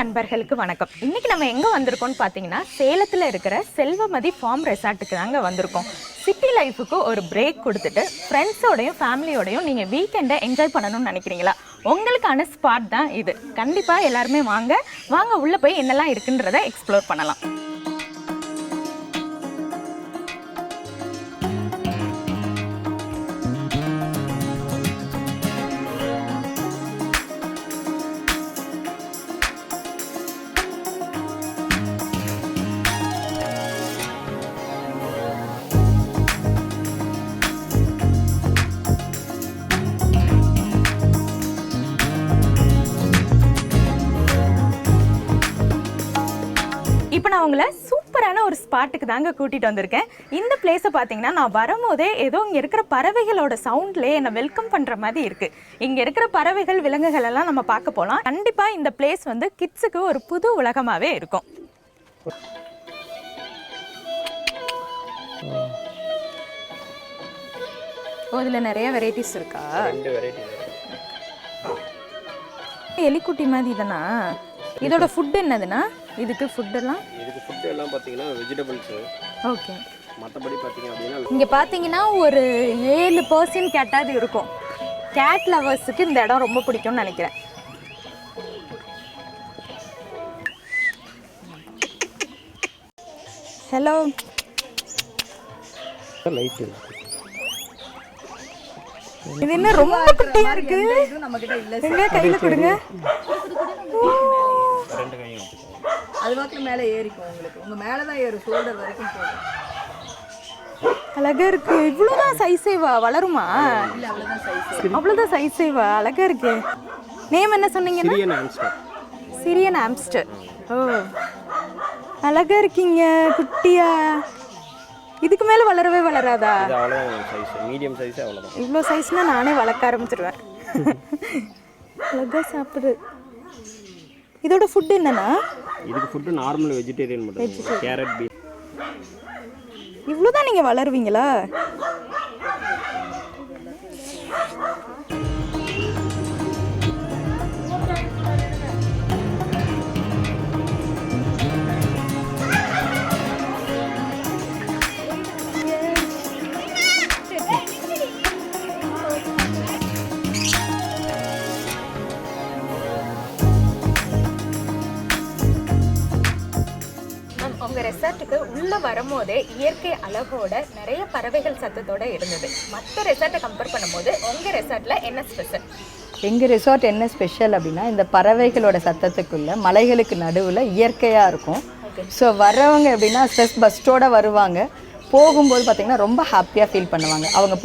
நண்பர்களுக்கு வணக்கம். இன்னைக்கு நம்ம எங்க வந்திருக்கோம்னு பாத்தீங்கன்னா சேலத்துல இருக்கிற செல்வமதி ஃபார்ம் ரெசார்ட்டுக்கு தாங்க வந்திருக்கோம். சிட்டி லைஃபுக்கு ஒரு பிரேக் கொடுத்துட்டு ஃப்ரெண்ட்ஸோடையும் ஃபேமிலியோடையும் நீங்க வீக்கெண்டை என்ஜாய் பண்ணணும்னு நினைக்கிறீங்களா? உங்களுக்கான ஸ்பாட் தான் இது. கண்டிப்பா எல்லாருமே வாங்க உள்ள போய் என்னெல்லாம் இருக்குன்றதை எக்ஸ்ப்ளோர் பண்ணலாம். இப்போ நான் உங்களை சூப்பரான ஒரு ஸ்பாட்டுக்கு தாங்க கூட்டிகிட்டு வந்திருக்கேன். இந்த பிளேஸை பார்த்தீங்கன்னா நான் வரும்போதே ஏதோ இங்கே இருக்கிற பறவைகளோட சவுண்ட்லேயே என்னை வெல்கம் பண்ணுற மாதிரி இருக்குது. இங்கே இருக்கிற பறவைகள் விலங்குகள் எல்லாம் நம்ம பார்க்க போகலாம். கண்டிப்பாக இந்த பிளேஸ் வந்து கிட்ஸுக்கு ஒரு புது உலகமாகவே இருக்கும். இதில் நிறைய வெரைட்டிஸ் இருக்கா? எலிக்குட்டி மாதிரி தானா? இதோட ஃபுட் என்னதுன்னா? இதுக்கு ஃபுட் எல்லாம் பாத்தீங்கன்னா வெஜிடபிள்ஸ். ஓகே. மத்தபடி பாத்தீங்க அப்படினா இங்க பாத்தீங்கன்னா ஒரு 7% கேட்டாது இருக்கும். கேட் லவர்ஸ்க்கு இந்த இடம் ரொம்ப பிடிக்கும்னு நினைக்கிறேன். ஹலோ. லைட் இது என்ன ரொம்ப குட்டியா இருக்கு? எங்க கையில கொடுங்க. ரெண்டு கையும் அது வாக்குல மேலே ஏறிக்கும். உங்களுக்கு உங்க மேலே தான் ஏறும், ஷோல்டர் வரைக்கும் போகும். அழகா இருக்கு. இவ்வளோதான் சைஸேவா? வளருமா? இல்லை, அவ்வளோதான் சைஸ். அவ்வளோதான் சைஸேவா? அழகா இருக்கு. நேம் என்ன சொன்னீங்கன்னா? சிரியன் ஆம்ஸ்டர். சிரியன் ஆம்ஸ்டர். ஓ, அழகா இருக்கீங்க குட்டியா. இதுக்கு மேலே வளரவே வளராதா? இது அவ்வளோதான் சைஸ், மீடியம் சைஸ் அவ்வளோதான். இவ்வளோ சைஸ்னா நானே வளர்க்க ஆரம்பிச்சிடுவேன். அழகா சாப்பிடு. இதோட ஃபுட் என்னன்னா? இதுக்கு ஃபுட் நார்மல் வெஜிடேரியன் மட்டும். Carrot, beans. இவ்வளோதான் நீங்கள் வளருவீங்களா? உங்கள் ரெசார்ட்டுக்கு உள்ளே வரும்போதே இயற்கை அழகோட நிறைய பறவைகள் சத்தத்தோடு இருந்தது. மற்ற ரெசார்ட்டை கம்பேர் பண்ணும்போது உங்கள் ரெசார்ட்டில் என்ன ஸ்பெஷல்? எங்கள் ரெசார்ட் என்ன ஸ்பெஷல் அப்படின்னா, இந்த பறவைகளோட சத்தத்துக்குள்ள மலைகளுக்கு நடுவில் இயற்கையாக இருக்கும். ஸோ வர்றவங்க எப்படின்னா ஸ்ட்ரெஸ் பஸ்டோடு வருவாங்க. போகும்போது பார்த்திங்கன்னா ரொம்ப ஹாப்பியாக ஃபீல் பண்ணுவாங்க. அவங்க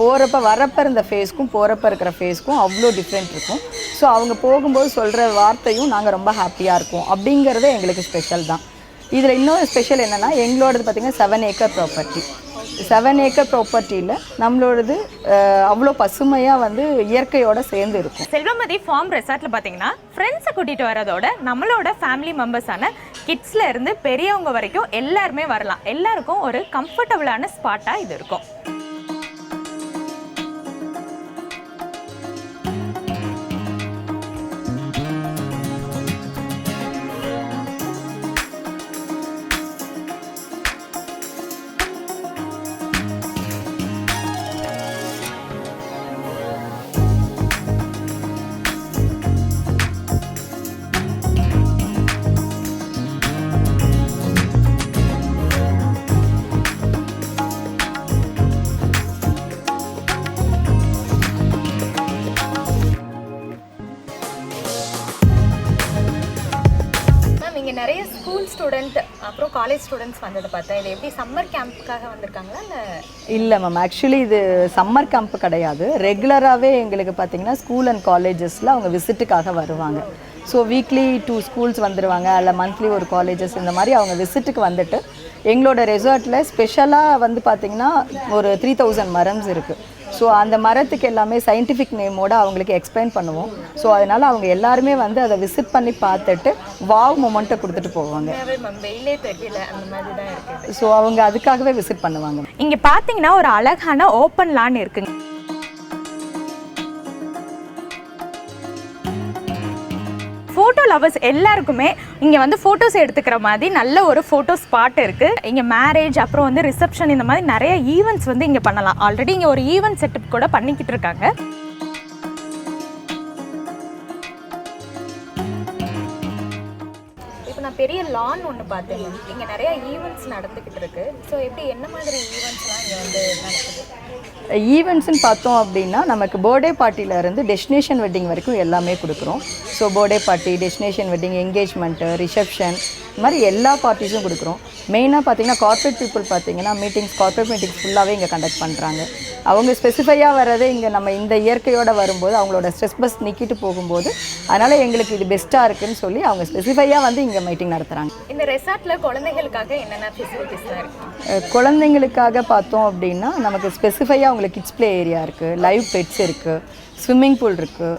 வரப்போ இருந்த ஃபேஸ்க்கும் போகிறப்ப இருக்கிற ஃபேஸ்க்கும் அவ்வளோ டிஃப்ரெண்ட் இருக்கும். ஸோ அவங்க போகும்போது சொல்கிற வார்த்தையும் நாங்கள் ரொம்ப ஹாப்பியாக இருக்கோம் அப்படிங்கிறதே எங்களுக்கு ஸ்பெஷல் தான். இதில் இன்னொரு ஸ்பெஷல் என்னென்னா, எங்களோடது பார்த்திங்கன்னா 7 ஏக்கர் ப்ராப்பர்ட்டி. 7 ஏக்கர் ப்ராப்பர்ட்டியில் நம்மளோடது அவ்வளோ பசுமையாக வந்து இயற்கையோடு சேர்ந்து இருக்கும். செல்வமதி ஃபார்ம் ரெசார்ட்டில் பார்த்தீங்கன்னா ஃப்ரெண்ட்ஸை கூட்டிகிட்டு வரதோட நம்மளோட ஃபேமிலி மெம்பர்ஸான கிட்ஸில் இருந்து பெரியவங்க வரைக்கும் எல்லாருமே வரலாம். எல்லாருக்கும் ஒரு கம்ஃபர்டபுளான ஸ்பாட்டாக இது இருக்கும். நிறைய ஸ்கூல் ஸ்டூடெண்ட் அப்புறம் காலேஜ் ஸ்டூடெண்ட்ஸ் வந்ததை பார்த்தேன். இது எப்படி சம்மர் கேம்ப்புக்காக வந்திருக்காங்களா? இல்லை மேம், ஆக்சுவலி இது சம்மர் கேம்ப்பு கிடையாது. ரெகுலராகவே எங்களுக்கு பார்த்திங்கன்னா ஸ்கூல் அண்ட் காலேஜஸில் அவங்க விசிட்டுக்காக வருவாங்க. ஸோ வீக்லி 2 ஸ்கூல்ஸ் வந்துடுவாங்க, இல்லை மந்த்லி ஒரு காலேஜஸ், இந்த மாதிரி அவங்க விசிட்டுக்கு வந்துட்டு எங்களோட ரெசார்ட்டில் ஸ்பெஷலாக வந்து பார்த்திங்கன்னா ஒரு 3000 மரம்ஸ் இருக்குது. ஸோ அந்த மரத்துக்கு எல்லாமே சயின்டிஃபிக் நேமோடு அவங்களுக்கு எக்ஸ்பிளைன் பண்ணுவோம். ஸோ அதனால் அவங்க எல்லாருமே வந்து அதை விசிட் பண்ணி பார்த்துட்டு வாவ் மொமெண்ட்டை கொடுத்துட்டு போவாங்க. ஸோ அவங்க அதுக்காகவே விசிட் பண்ணுவாங்க. இங்கே பார்த்தீங்கன்னா ஒரு அழகான ஓப்பன் லான் இருக்குங்க. ஃபோட்டோவில் லவர்ஸ் எல்லாருக்குமே இங்கே வந்து ஃபோட்டோஸ் எடுத்துக்கிற மாதிரி நல்ல ஒரு ஃபோட்டோ ஸ்பாட் இருக்குது. இங்கே மேரேஜ் அப்புறம் வந்து ரிசப்ஷன் இந்த மாதிரி நிறைய ஈவெண்ட்ஸ் வந்து இங்கே பண்ணலாம். ஆல்ரெடி இங்கே ஒரு ஈவெண்ட் செட்டப் கூட பண்ணிக்கிட்டு இருக்காங்க. நான் பெரிய லான் ஒன்று பார்த்தேன். இங்கே நிறைய ஈவெண்ட்ஸ் நடந்துக்கிட்டு இருக்கு. ஸோ எப்படி என்ன மாதிரி ஈவெண்ட்ஸ்லாம் இங்கே வந்து நடக்குது? ஈவெண்ட்ஸ்னு பார்த்தோம் அப்படின்னா நமக்கு பர்த்டே பார்ட்டியிலேருந்து டெஸ்டினேஷன் வெட்டிங் வரைக்கும் எல்லாமே கொடுக்குறோம். So birthday party, destination wedding, engagement, reception, இந்த மாதிரி எல்லா பார்ட்டிஸும் கொடுக்குறோம். மெயினாக பார்த்தீங்கன்னா கார்ப்பரேட் பீப்புள் பார்த்தீங்கன்னா கார்ப்பரேட் மீட்டிங்ஸ் ஃபுல்லாகவே இங்கே கண்டக்ட் பண்ணுறாங்க. அவங்க ஸ்பெசிஃபையாக வரதே இங்கே நம்ம இந்த இயற்கையோடு வரும்போது அவங்களோட ஸ்ட்ரெஸ் பஸ் நிற்கிட்டு போகும்போது அதனால் எங்களுக்கு இது பெஸ்ட்டாக இருக்குதுன்னு சொல்லி அவங்க ஸ்பெசிஃபையாக வந்து இங்கே மீட்டிங் நடத்துகிறாங்க. இந்த ரெசார்ட்டில் குழந்தைகளுக்காக என்னென்ன ஃபெசிலிட்டிஸ்லாம் இருக்குது? குழந்தைங்களுக்காக பார்த்தோம் அப்படின்னா நமக்கு ஸ்பெசிஃபையாக அவங்களுக்கு கிட்ஸ் ப்ளே ஏரியா இருக்குது, லைவ் பெட்ஸ் இருக்குது, ஸ்விம்மிங் பூல் இருக்குது,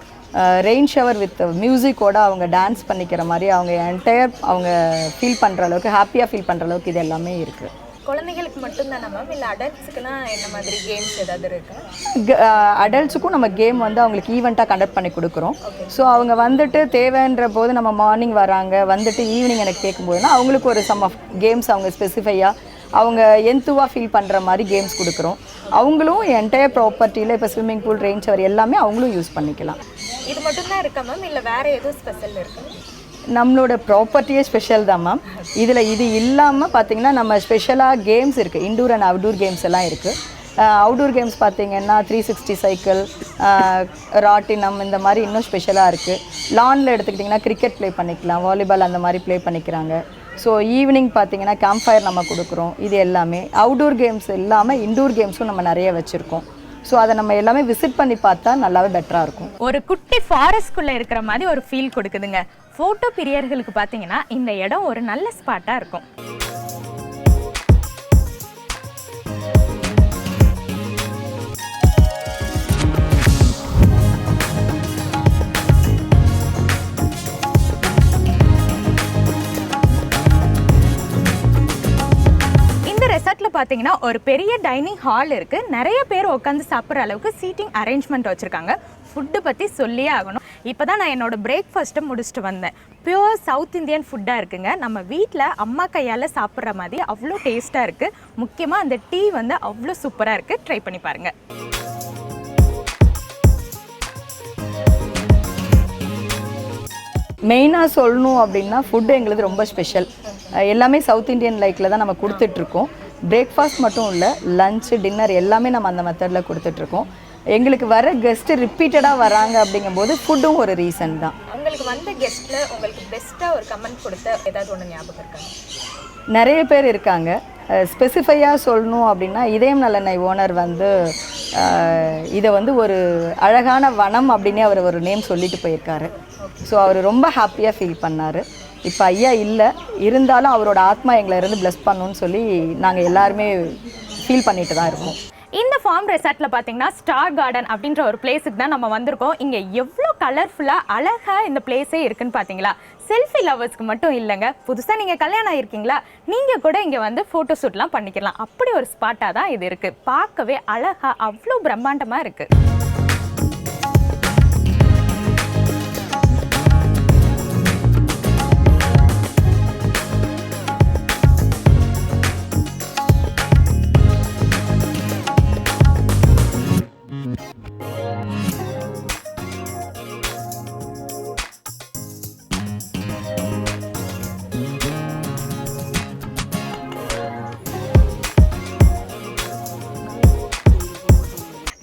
ரெயின் ஷவர் வித் மியூசிக்கோடு அவங்க டான்ஸ் பண்ணிக்கிற மாதிரி அவங்க என்டையர் அவங்க ஃபீல் பண்ணுற அளவுக்கு ஹாப்பியாக ஃபீல் பண்ணுற அளவுக்கு இது எல்லாமே இருக்குது. குழந்தைகளுக்கு மட்டும்தானே மேம், இல்லை அடல்ட்ஸுக்குலாம் என்ன மாதிரி கேம்ஸ் ஏதாவது இருக்குது? அடல்ட்ஸுக்கும் நம்ம கேம் வந்து அவங்களுக்கு ஈவெண்ட்டாக கண்டக்ட் பண்ணி கொடுக்குறோம். ஸோ அவங்க வந்துட்டு தேவைன்ற போது நம்ம மார்னிங் வராங்க, வந்துட்டு ஈவினிங் எனக்கு கேட்கும்போதுனா அவங்களுக்கு ஒரு சம் ஆஃப் கேம்ஸ் அவங்க ஸ்பெசிஃபையாக அவங்க எந்துவாக ஃபீல் பண்ணுற மாதிரி கேம்ஸ் கொடுக்குறோம். அவங்களும் என்டையர் ப்ராப்பர்ட்டியில் இப்போ ஸ்விம்மிங் பூல், ரெயின் ஷவர் எல்லாமே அவங்களும் யூஸ் பண்ணிக்கலாம். இது மட்டும்தான் இருக்கா மேம், இல்லை வேறு எதுவும் ஸ்பெஷல் இருக்குது? நம்மளோட ப்ராப்பர்ட்டியே ஸ்பெஷல் தான் மேம். இது இல்லாமல் பார்த்திங்கன்னா நம்ம ஸ்பெஷலாக கேம்ஸ் இருக்குது, இன்டோர் அண்ட் அவுட்டோர் கேம்ஸ் எல்லாம் இருக்குது. அவுட்டோர் கேம்ஸ் பார்த்திங்கன்னா 360 சைக்கிள், ராட்டினம், இந்த மாதிரி இன்னும் ஸ்பெஷலாக இருக்குது. லானில் எடுத்துக்கிட்டிங்கன்னா கிரிக்கெட் ப்ளே பண்ணிக்கலாம், வாலிபால் அந்த மாதிரி ப்ளே பண்ணிக்கிறாங்க. ஸோ ஈவினிங் பார்த்திங்கன்னா கேம்ப் ஃபயர் நம்ம கொடுக்குறோம். இது எல்லாமே அவுட்டோர் கேம்ஸ் இல்லாமல் இன்டோர் கேம்ஸும் நம்ம நிறைய வச்சுருக்கோம். ஸோ அதை நம்ம எல்லாமே விசிட் பண்ணி பார்த்தா நல்லாவே பெட்டராக இருக்கும். ஒரு குட்டி ஃபாரஸ்ட்குள்ளே இருக்கிற மாதிரி ஒரு ஃபீல் கொடுக்குதுங்க. ஃபோட்டோ பிரியர்களுக்கு பார்த்தீங்கன்னா இந்த இடம் ஒரு நல்ல ஸ்பாட்டாக இருக்கும். ரெசார்ட்டில் பார்த்தீங்கன்னா ஒரு பெரிய டைனிங் ஹால் இருக்குது. நிறைய பேர் உட்காந்து சாப்பிட்ற அளவுக்கு சீட்டிங் அரேஞ்ச்மெண்ட் வச்சுருக்காங்க. ஃபுட்டு பற்றி சொல்லியே ஆகணும். இப்போ தான் நான் என்னோடய பிரேக்ஃபாஸ்ட்டை முடிச்சுட்டு வந்தேன். பியூர் சவுத் இந்தியன் ஃபுட்டாக இருக்குங்க. நம்ம வீட்டில் அம்மா கையால் சாப்பிட்ற மாதிரி அவ்வளோ டேஸ்ட்டாக இருக்குது. முக்கியமாக அந்த டீ வந்து அவ்வளோ சூப்பராக இருக்குது. ட்ரை பண்ணி பாருங்கள். மெயினாக சொல்லணும் அப்படின்னா ஃபுட்டு எங்களுக்கு ரொம்ப ஸ்பெஷல். எல்லாமே சவுத் இண்டியன் லைக்கில் தான் நம்ம கொடுத்துட்ருக்கோம். பிரேக்ஃபாஸ்ட் மட்டும் இல்லை, லன்ச்சு, டின்னர் எல்லாமே நம்ம அந்த மெத்தடில் கொடுத்துட்ருக்கோம். எங்களுக்கு வர கெஸ்ட்டு ரிப்பீட்டடாக வராங்க அப்படிங்கும்போது ஃபுட்டும் ஒரு ரீசன் தான். உங்களுக்கு வந்த கெஸ்ட்டில் உங்களுக்கு பெஸ்ட்டாக ஒரு கமெண்ட் கொடுத்த ஏதாவது ஒன்று ஞாபகம் இருக்காங்க? நிறைய பேர் இருக்காங்க. ஸ்பெசிஃபையாக சொல்லணும் அப்படின்னா இதயம் நல்லெண்ணெய் ஓனர் வந்து இதை வந்து ஒரு அழகான வனம் அப்படின்னே அவர் ஒரு நேம் சொல்லிட்டு போயிருக்காரு. ஸோ அவர் ரொம்ப ஹாப்பியாக ஃபீல் பண்ணார். இப்போ ஐயா இல்லை, இருந்தாலும் அவரோட ஆத்மா எங்களை இருந்து பிளஸ் பண்ணணும்னு சொல்லி நாங்கள் எல்லாருமே ஃபீல் பண்ணிட்டு தான் இருக்கோம். இந்த ஃபார்ம் ரெசார்ட்டில் பார்த்தீங்கன்னா ஸ்டார் கார்டன் அப்படின்ற ஒரு பிளேஸுக்கு தான் நம்ம வந்திருக்கோம். இங்கே எவ்வளோ கலர்ஃபுல்லாக அழகாக இந்த பிளேஸே இருக்குன்னு பார்த்தீங்களா? செல்ஃபி லவர்ஸ்க்கு மட்டும் இல்லைங்க, புதுசாக நீங்கள் கல்யாணம் ஆகிருக்கீங்களா, நீங்கள் கூட இங்கே வந்து ஃபோட்டோ ஷூட்லாம் பண்ணிக்கலாம். அப்படி ஒரு ஸ்பாட்டாக தான் இது இருக்குது. பார்க்கவே அழகாக அவ்வளோ பிரம்மாண்டமாக இருக்குது.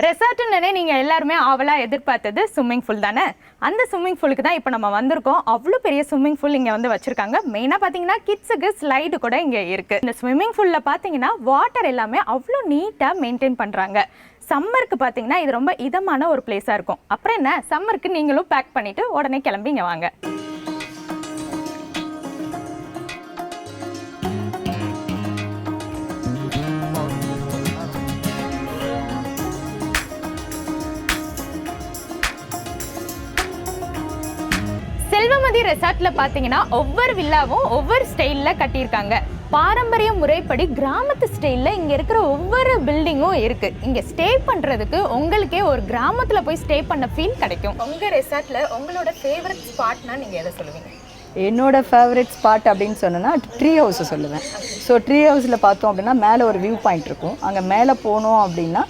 ரெசார்ட்டுன்னே நீங்கள் எல்லாருமே ஆவலாக எதிர்பார்த்தது ஸ்விம்மிங் பூல் தானே? அந்த ஸ்விம்மிங் பூலுக்கு தான் இப்போ நம்ம வந்திருக்கோம். அவ்வளோ பெரிய ஸ்விம்மிங் பூல் இங்கே வந்து வச்சுருக்காங்க. மெயினாக பார்த்தீங்கன்னா கிட்ஸுக்கு ஸ்லைடு கூட இங்கே இருக்குது. இந்த ஸ்விம்மிங் பூலில் பார்த்தீங்கன்னா வாட்டர் எல்லாமே அவ்வளோ நீட்டாக மெயின்டைன் பண்ணுறாங்க. சம்மருக்கு பார்த்தீங்கன்னா இது ரொம்ப இதமான ஒரு பிளேஸாக இருக்கும். அப்புறம் என்ன, சம்மருக்கு நீங்களும் பேக் பண்ணிவிட்டு உடனே கிளம்பி இங்கே வாங்க. செல்வமதி ரெசார்ட்ல பாத்தீங்கன்னா ஒவ்வொரு வில்லாவும் ஒவ்வொரு ஸ்டைல்ல கட்டியிருக்காங்க. பாரம்பரிய முறைப்படி கிராமத்து ஸ்டைல்ல இங்க இருக்கிற ஒவ்வொரு பில்டிங்கும் இருக்கு. இங்க ஸ்டே பண்றதுக்கு உங்களுக்கே ஒரு கிராமத்துல போய் ஸ்டே பண்ண ஃபீல் கிடைக்கும். உங்க ரெசார்ட்ல உங்களோட ஃபேவரட் ஸ்பாட்னா நீங்க எதை சொல்லுவீங்க? என்னோட ஃபேவரட் ஸ்பாட் அப்படின்னு சொன்னேன்னா ட்ரீ ஹவுஸை சொல்லுவேன். ஸோ ட்ரீ ஹவுஸில் பார்த்தோம் அப்படின்னா மேலே ஒரு வியூ பாயிண்ட் இருக்கும். அங்கே மேலே போனோம் அப்படின்னா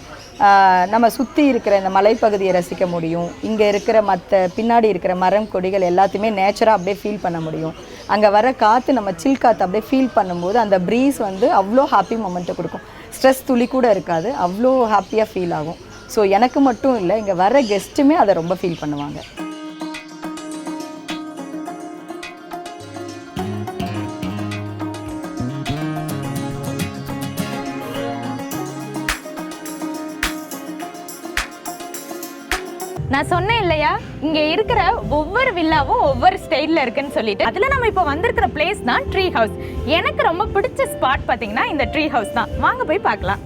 நம்ம சுற்றி இருக்கிற இந்த மலைப்பகுதியை ரசிக்க முடியும். இங்கே இருக்கிற மற்ற பின்னாடி இருக்கிற மரம் கொடிகள் எல்லாத்தையுமே நேச்சராக அப்படியே ஃபீல் பண்ண முடியும். அங்கே வர காற்று நம்ம சில் காற்று அப்படியே ஃபீல் பண்ணும்போது அந்த ப்ரீஸ் வந்து அவ்வளோ ஹாப்பி மொமெண்ட்டை கொடுக்கும். ஸ்ட்ரெஸ் துளி கூட இருக்காது, அவ்வளோ ஹாப்பியாக ஃபீல் ஆகும். ஸோ எனக்கு மட்டும் இல்லை, இங்கே வர கெஸ்ட்டுமே அதை ரொம்ப ஃபீல் பண்ணுவாங்க. நான் சொன்னேன் இல்லையா, இங்க இருக்கிற ஒவ்வொரு வில்லாவும் ஒவ்வொரு ஸ்டைல்ல இருக்குன்னு சொல்லிட்டு. அதுல நம்ம இப்போ வந்திருக்கிற பிளேஸ் தான் ட்ரீ ஹவுஸ். எனக்கு ரொம்ப பிடிச்ச ஸ்பாட் பாத்தீங்கன்னா இந்த ட்ரீ ஹவுஸ் தான். வாங்க போய் பார்க்கலாம்.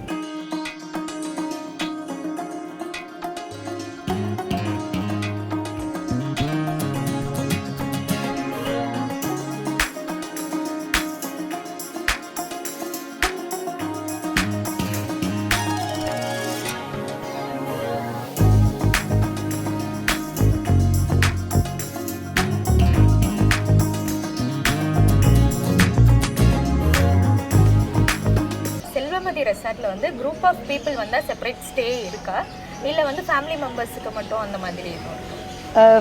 செல்வமதி ரெசார்ட்ல வந்து குரூப் ஆஃப் பீப்புள் வந்தால் செப்பரேட் ஸ்டே இருக்கா, இல்லை வந்து ஃபேமிலி மெம்பர்ஸுக்கு மட்டும் அந்த மாதிரி இருக்கும்?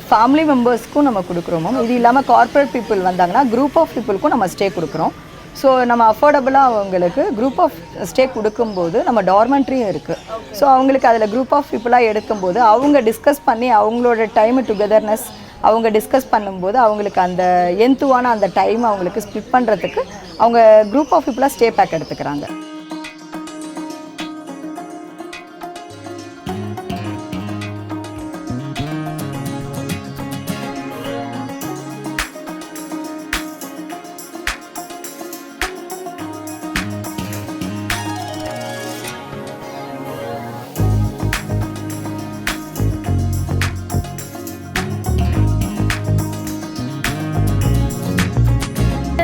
ஃபேமிலி மெம்பர்ஸ்க்கும் நம்ம கொடுக்குறோம் மேம். இது இல்லாமல் கார்ப்பரேட் பீப்புள் வந்தாங்கன்னா குரூப் ஆஃப் பீப்புளுக்கும் நம்ம ஸ்டே கொடுக்குறோம். ஸோ நம்ம அஃபோர்டபுளாக அவங்களுக்கு குரூப் ஆஃப் ஸ்டே கொடுக்கும்போது நம்ம டார்மெண்ட்ரியும் இருக்குது. ஸோ அவங்களுக்கு அதில் குரூப் ஆஃப் பீப்புளாக எடுக்கும்போது அவங்க டிஸ்கஸ் பண்ணி அவங்களோட டைம் டுகெதர்னஸ் அவங்க டிஸ்கஸ் பண்ணும்போது அவங்களுக்கு அந்த எந்துவான அந்த டைம் அவங்களுக்கு ஸ்பிட் பண்ணுறதுக்கு அவங்க குரூப் ஆஃப் பீப்புளாக ஸ்டே பேக் எடுத்துக்கிறாங்க.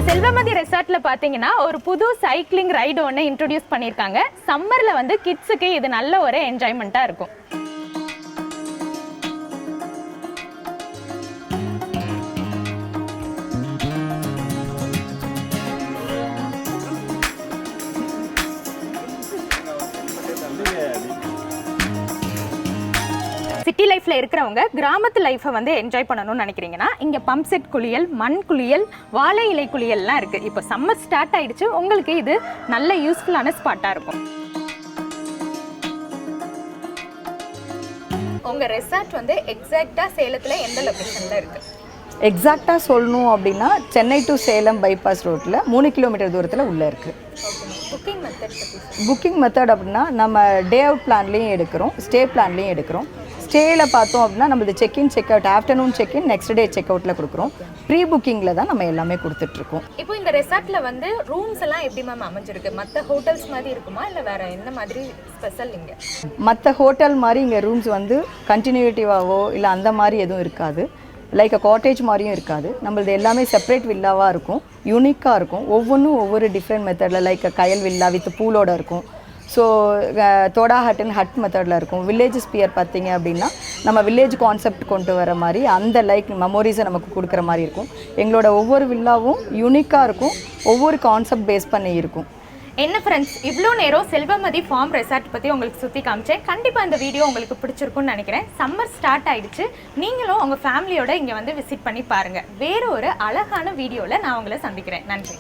செல்வமதி ரெசார்ட்ல பாத்தீங்கன்னா ஒரு புது சைக்கிளிங் ரைடு ஒன்று இன்ட்ரோடியூஸ் பண்ணியிருக்காங்க. சம்மர்ல வந்து கிட்ஸுக்கு இது நல்ல ஒரு என்ஜாய்மெண்ட்டா இருக்கும். சிட்டி லைஃப்ல இருக்கிறவங்க கிராமத்து லைஃப்பை வந்து என்ஜாய் பண்ணணும்னு நினைக்கிறீங்கன்னா இங்க பம்ப் செட் குளியல், மண் குளியல், வாழை இலை குளியல்லாம் இருக்கு. இப்போ சம்மர் ஸ்டார்ட் ஆயிடுச்சு, உங்களுக்கு இது நல்ல யூஸ்ஃபுல்லான ஸ்பாட்டா இருக்கும். உங்க ரெசார்ட் வந்து எக்ஸாக்டா சேலத்துல எந்த லொகேஷன்ல இருக்கு? எக்ஸாக்டாக சொல்லணும் அப்படின்னா சென்னை டு சேலம் பைபாஸ் ரோட்டில் 3 கிலோமீட்டர் தூரத்தில் உள்ளே இருக்குது. புக்கிங் மெத்தட் அப்படின்னா நம்ம டே அவுட் பிளான்லேயும் எடுக்கிறோம், ஸ்டே பிளான்லேயும் எடுக்கிறோம். ஸ்டேயில் பார்த்தோம் அப்படின்னா நம்மளது check in check out, afternoon check in, next day check அவுட்டில் கொடுக்குறோம். ப்ரீ புக்கிங்கில் தான் நம்ம எல்லாமே கொடுத்துட்ருக்கோம். இப்போ இந்த ரெசார்ட்டில் வந்து ரூம்ஸ் எல்லாம் எப்படி மேம் அமைஞ்சிருக்கு? மற்ற ஹோட்டல்ஸ் மாதிரி இருக்குமா, இல்லை வேறு என்ன மாதிரி ஸ்பெஷல் இங்கே? மற்ற ஹோட்டல் மாதிரி இங்கே ரூம்ஸ் வந்து கண்டினியூட்டிவாவோ இல்லை அந்த மாதிரி எதுவும் இருக்காது. லைக் காட்டேஜ் மாதிரியும் இருக்காது. நம்மளது எல்லாமே செப்பரேட் வில்லாவாக இருக்கும், யூனிக்காக இருக்கும். ஒவ்வொன்றும் ஒவ்வொரு டிஃப்ரெண்ட் மெத்தடில், லைக் கயல் வில்லா வித் பூலோட இருக்கும். ஸோ தோடா ஹட்டுன்னு ஹட் மெத்தடில் இருக்கும். வில்லேஜ் ஸ்பியர் பார்த்தீங்க அப்படின்னா நம்ம வில்லேஜ் கான்செப்ட் கொண்டு வர மாதிரி அந்த லைக் மெமோரிஸை நமக்கு கொடுக்குற மாதிரி இருக்கும். எங்களோட ஒவ்வொரு வில்லாவும் யூனிக்காக இருக்கும், ஒவ்வொரு கான்செப்ட் பேஸ் பண்ணி இருக்கும். என்ன ஃப்ரெண்ட்ஸ், இவ்வளோ நேரம் செல்வமதி ஃபார்ம் ரெசார்ட் பற்றி உங்களுக்கு சுற்றி காமிச்சேன். கண்டிப்பாக இந்த வீடியோ உங்களுக்கு பிடிச்சிருக்குன்னு நினைக்கிறேன். சம்மர் ஸ்டார்ட் ஆயிடுச்சு, நீங்களும் உங்கள் ஃபேமிலியோட இங்கே வந்து விசிட் பண்ணி பாருங்கள். வேறு ஒரு அழகான வீடியோவில் நான் உங்களை சந்திக்கிறேன். நன்றி.